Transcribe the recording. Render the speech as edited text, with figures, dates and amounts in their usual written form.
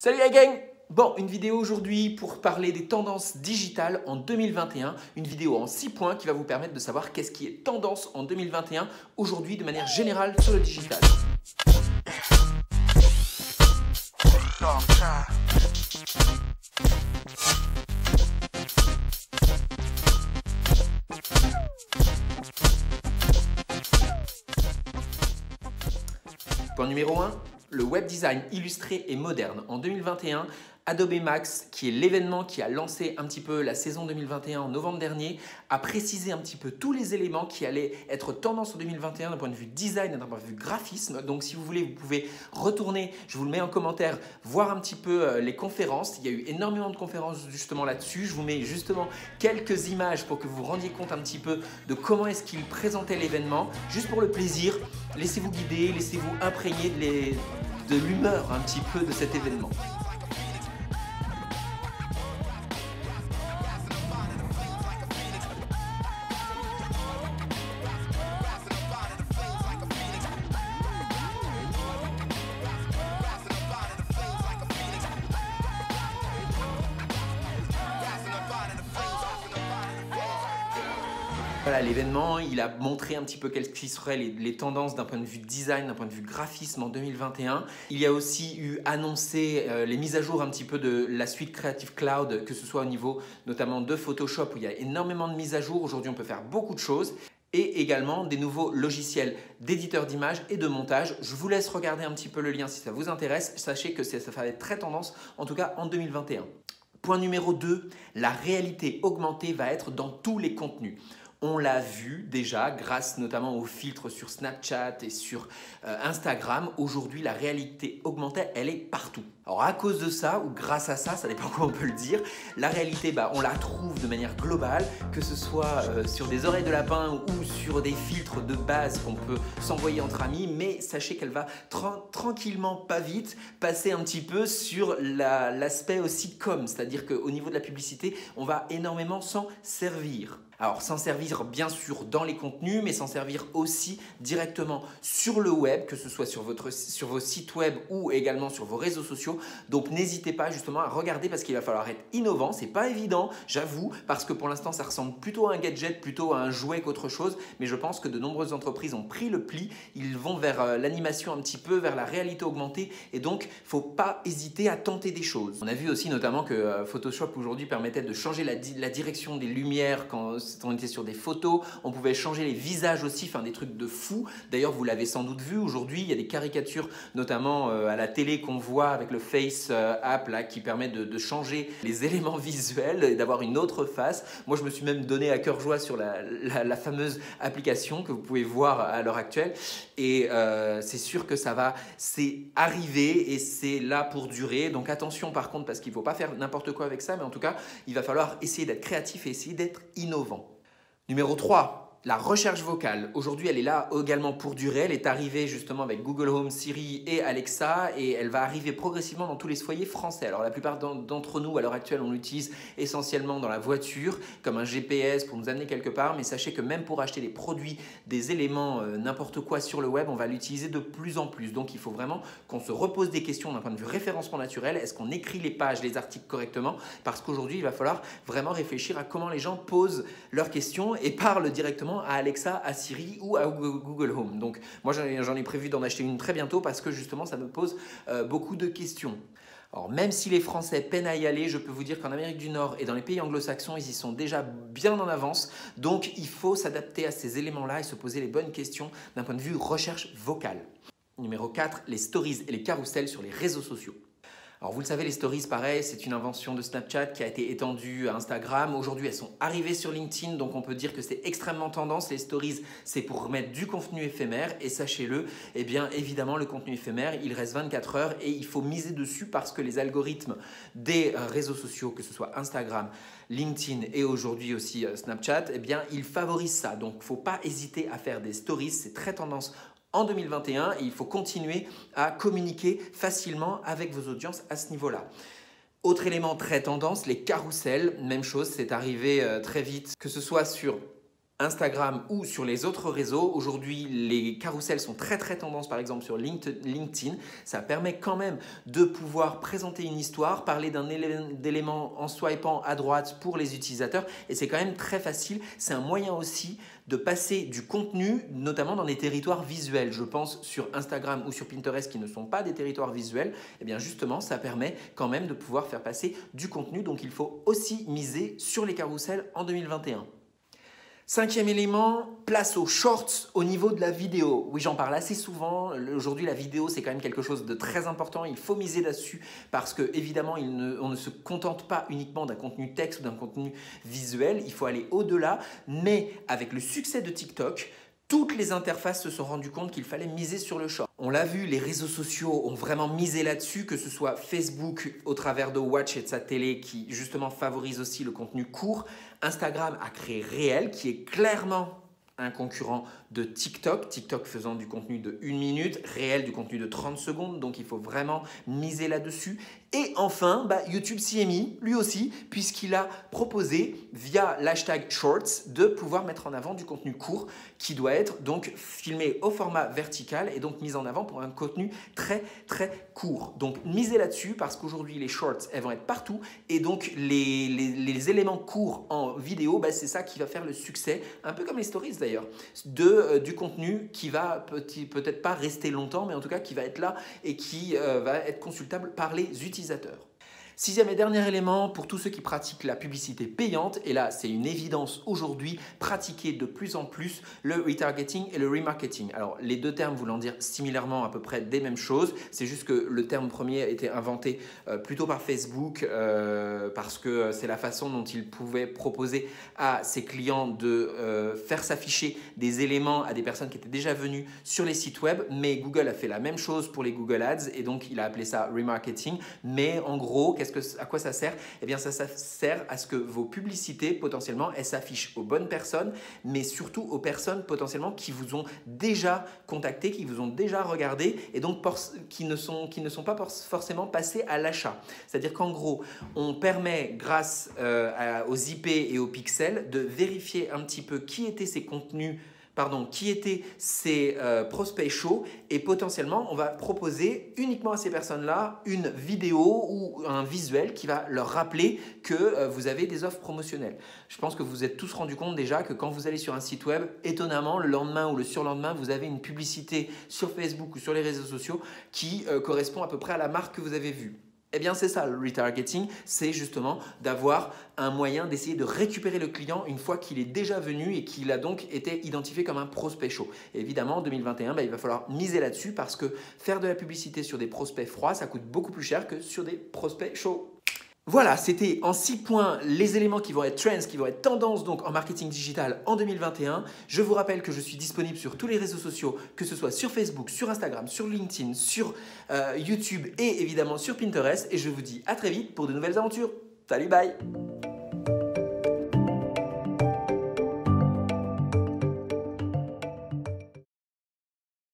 Salut la gang! Bon, une vidéo aujourd'hui pour parler des tendances digitales en 2021. Une vidéo en 6 points qui va vous permettre de savoir qu'est-ce qui est tendance en 2021 aujourd'hui de manière générale sur le digital. Point numéro 1, le web design illustré et moderne. En 2021, Adobe Max, qui est l'événement qui a lancé un petit peu la saison 2021 en novembre dernier, a précisé un petit peu tous les éléments qui allaient être tendance en 2021 d'un point de vue design et d'un point de vue graphisme. Donc si vous voulez, vous pouvez retourner, je vous le mets en commentaire, voir un petit peu les conférences. Il y a eu énormément de conférences justement là-dessus. Je vous mets justement quelques images pour que vous vous rendiez compte un petit peu de comment est-ce qu'il présentait l'événement. Juste pour le plaisir, laissez-vous guider, laissez-vous imprégner de l'humeur un petit peu de cet événement. Voilà, l'événement, il a montré un petit peu quelles seraient les tendances d'un point de vue design, d'un point de vue graphisme en 2021. Il y a aussi eu annoncé les mises à jour un petit peu de la suite Creative Cloud, que ce soit au niveau notamment de Photoshop où il y a énormément de mises à jour. Aujourd'hui, on peut faire beaucoup de choses. Et également des nouveaux logiciels d'éditeur d'images et de montage. Je vous laisse regarder un petit peu le lien si ça vous intéresse. Sachez que ça va être très tendance, en tout cas en 2021. Point numéro 2, la réalité augmentée va être dans tous les contenus. On l'a vu déjà grâce notamment aux filtres sur Snapchat et sur Instagram. Aujourd'hui, la réalité augmentée, elle est partout. Alors à cause de ça ou grâce à ça, ça dépend comment on peut le dire, la réalité, on la trouve de manière globale, que ce soit sur des oreilles de lapin ou sur des filtres de base qu'on peut s'envoyer entre amis, mais sachez qu'elle va tranquillement, pas vite, passer un petit peu sur l'aspect aussi com, c'est-à-dire qu'au niveau de la publicité, on va énormément s'en servir. Alors s'en servir bien sûr dans les contenus, mais s'en servir aussi directement sur le web, que ce soit sur vos sites web ou également sur vos réseaux sociaux. Donc n'hésitez pas justement à regarder parce qu'il va falloir être innovant. C'est pas évident, j'avoue, parce que pour l'instant ça ressemble plutôt à un gadget, plutôt à un jouet qu'autre chose. Mais je pense que de nombreuses entreprises ont pris le pli. Ils vont vers l'animation un petit peu, vers la réalité augmentée. Et donc, il ne faut pas hésiter à tenter des choses. On a vu aussi notamment que Photoshop aujourd'hui permettait de changer la direction des lumières quand on était sur des photos. On pouvait changer les visages aussi, enfin des trucs de fou. D'ailleurs, vous l'avez sans doute vu aujourd'hui, il y a des caricatures notamment à la télé qu'on voit avec le Face App là, qui permet de changer les éléments visuels et d'avoir une autre face. Moi, je me suis même donné à cœur joie sur la fameuse application que vous pouvez voir à l'heure actuelle. Et c'est sûr que c'est arrivé et c'est là pour durer. Donc attention par contre, parce qu'il ne faut pas faire n'importe quoi avec ça, mais en tout cas, il va falloir essayer d'être créatif et essayer d'être innovant. Numéro 3, la recherche vocale. Aujourd'hui, elle est là également pour durer. Elle est arrivée justement avec Google Home, Siri et Alexa et elle va arriver progressivement dans tous les foyers français. Alors la plupart d'entre nous, à l'heure actuelle, on l'utilise essentiellement dans la voiture comme un GPS pour nous amener quelque part. Mais sachez que même pour acheter des produits, des éléments, n'importe quoi sur le web, on va l'utiliser de plus en plus. Donc il faut vraiment qu'on se repose des questions d'un point de vue référencement naturel. Est-ce qu'on écrit les pages, les articles correctement? Parce qu'aujourd'hui, il va falloir vraiment réfléchir à comment les gens posent leurs questions et parlent directement à Alexa, à Siri ou à Google Home. Donc moi j'en ai prévu d'en acheter une très bientôt parce que justement ça me pose beaucoup de questions. Alors même si les Français peinent à y aller, je peux vous dire qu'en Amérique du Nord et dans les pays anglo-saxons, ils y sont déjà bien en avance. Donc il faut s'adapter à ces éléments-là et se poser les bonnes questions d'un point de vue recherche vocale. Numéro 4, les stories et les carousels sur les réseaux sociaux. Alors vous le savez, les stories, pareil, c'est une invention de Snapchat qui a été étendue à Instagram. Aujourd'hui, elles sont arrivées sur LinkedIn, donc on peut dire que c'est extrêmement tendance. Les stories, c'est pour remettre du contenu éphémère et sachez-le, eh bien évidemment, le contenu éphémère, il reste 24 heures et il faut miser dessus parce que les algorithmes des réseaux sociaux, que ce soit Instagram, LinkedIn et aujourd'hui aussi Snapchat, eh bien ils favorisent ça. Donc il ne faut pas hésiter à faire des stories, c'est très tendance en 2021 et il faut continuer à communiquer facilement avec vos audiences à ce niveau-là. Autre élément très tendance, les carousels, même chose, c'est arrivé très vite, que ce soit sur Instagram ou sur les autres réseaux. Aujourd'hui, les carousels sont très tendance, par exemple sur LinkedIn. Ça permet quand même de pouvoir présenter une histoire, parler d'un élément en swipant à droite pour les utilisateurs et c'est quand même très facile. C'est un moyen aussi de passer du contenu, notamment dans des territoires visuels. Je pense sur Instagram ou sur Pinterest qui ne sont pas des territoires visuels. Et bien justement, ça permet quand même de pouvoir faire passer du contenu. Donc il faut aussi miser sur les carousels en 2021. Cinquième élément, place aux shorts au niveau de la vidéo. Oui, j'en parle assez souvent. Aujourd'hui, la vidéo, c'est quand même quelque chose de très important. Il faut miser là-dessus parce que, évidemment, on ne se contente pas uniquement d'un contenu texte ou d'un contenu visuel. Il faut aller au-delà. Mais avec le succès de TikTok, toutes les interfaces se sont rendues compte qu'il fallait miser sur le short. On l'a vu, les réseaux sociaux ont vraiment misé là-dessus, que ce soit Facebook au travers de Watch et de sa télé qui justement favorise aussi le contenu court. Instagram a créé Réel qui est clairement un concurrent de TikTok, TikTok faisant du contenu de 1 minute, Réel du contenu de 30 secondes, donc il faut vraiment miser là-dessus. Et enfin, YouTube s'y est mis, lui aussi, puisqu'il a proposé, via l'hashtag Shorts, de pouvoir mettre en avant du contenu court qui doit être donc filmé au format vertical et donc mis en avant pour un contenu très court. Donc misez là-dessus parce qu'aujourd'hui les Shorts, elles vont être partout et donc les éléments courts en vidéo, c'est ça qui va faire le succès, un peu comme les stories d'ailleurs, du contenu qui va peut-être pas rester longtemps, mais en tout cas qui va être là et qui va être consultable par les utilisateurs. Sixième et dernier élément, pour tous ceux qui pratiquent la publicité payante, et là c'est une évidence aujourd'hui, pratiquer de plus en plus le retargeting et le remarketing. Alors les deux termes voulant dire similairement à peu près des mêmes choses, c'est juste que le terme premier a été inventé plutôt par Facebook parce que c'est la façon dont il pouvait proposer à ses clients de faire s'afficher des éléments à des personnes qui étaient déjà venues sur les sites web, mais Google a fait la même chose pour les Google Ads et donc il a appelé ça remarketing, mais en gros, à quoi ça sert? Eh bien, ça sert à ce que vos publicités, potentiellement, elles s'affichent aux bonnes personnes, mais surtout aux personnes potentiellement qui vous ont déjà contacté, qui vous ont déjà regardé et donc qui ne sont pas forcément passés à l'achat. C'est-à-dire qu'en gros, on permet, grâce aux IP et aux pixels, de vérifier un petit peu qui étaient ces contenus, qui étaient ces prospects chauds et potentiellement on va proposer uniquement à ces personnes-là une vidéo ou un visuel qui va leur rappeler que vous avez des offres promotionnelles. Je pense que vous vous êtes tous rendus compte déjà que quand vous allez sur un site web, étonnamment, le lendemain ou le surlendemain, vous avez une publicité sur Facebook ou sur les réseaux sociaux qui correspond à peu près à la marque que vous avez vue. Eh bien, c'est ça le retargeting, c'est justement d'avoir un moyen d'essayer de récupérer le client une fois qu'il est déjà venu et qu'il a donc été identifié comme un prospect chaud. Et évidemment, en 2021, il va falloir miser là-dessus parce que faire de la publicité sur des prospects froids, ça coûte beaucoup plus cher que sur des prospects chauds. Voilà, c'était en 6 points les éléments qui vont être trends, qui vont être tendances donc en marketing digital en 2021. Je vous rappelle que je suis disponible sur tous les réseaux sociaux, que ce soit sur Facebook, sur Instagram, sur LinkedIn, sur YouTube et évidemment sur Pinterest. Et je vous dis à très vite pour de nouvelles aventures. Salut, bye!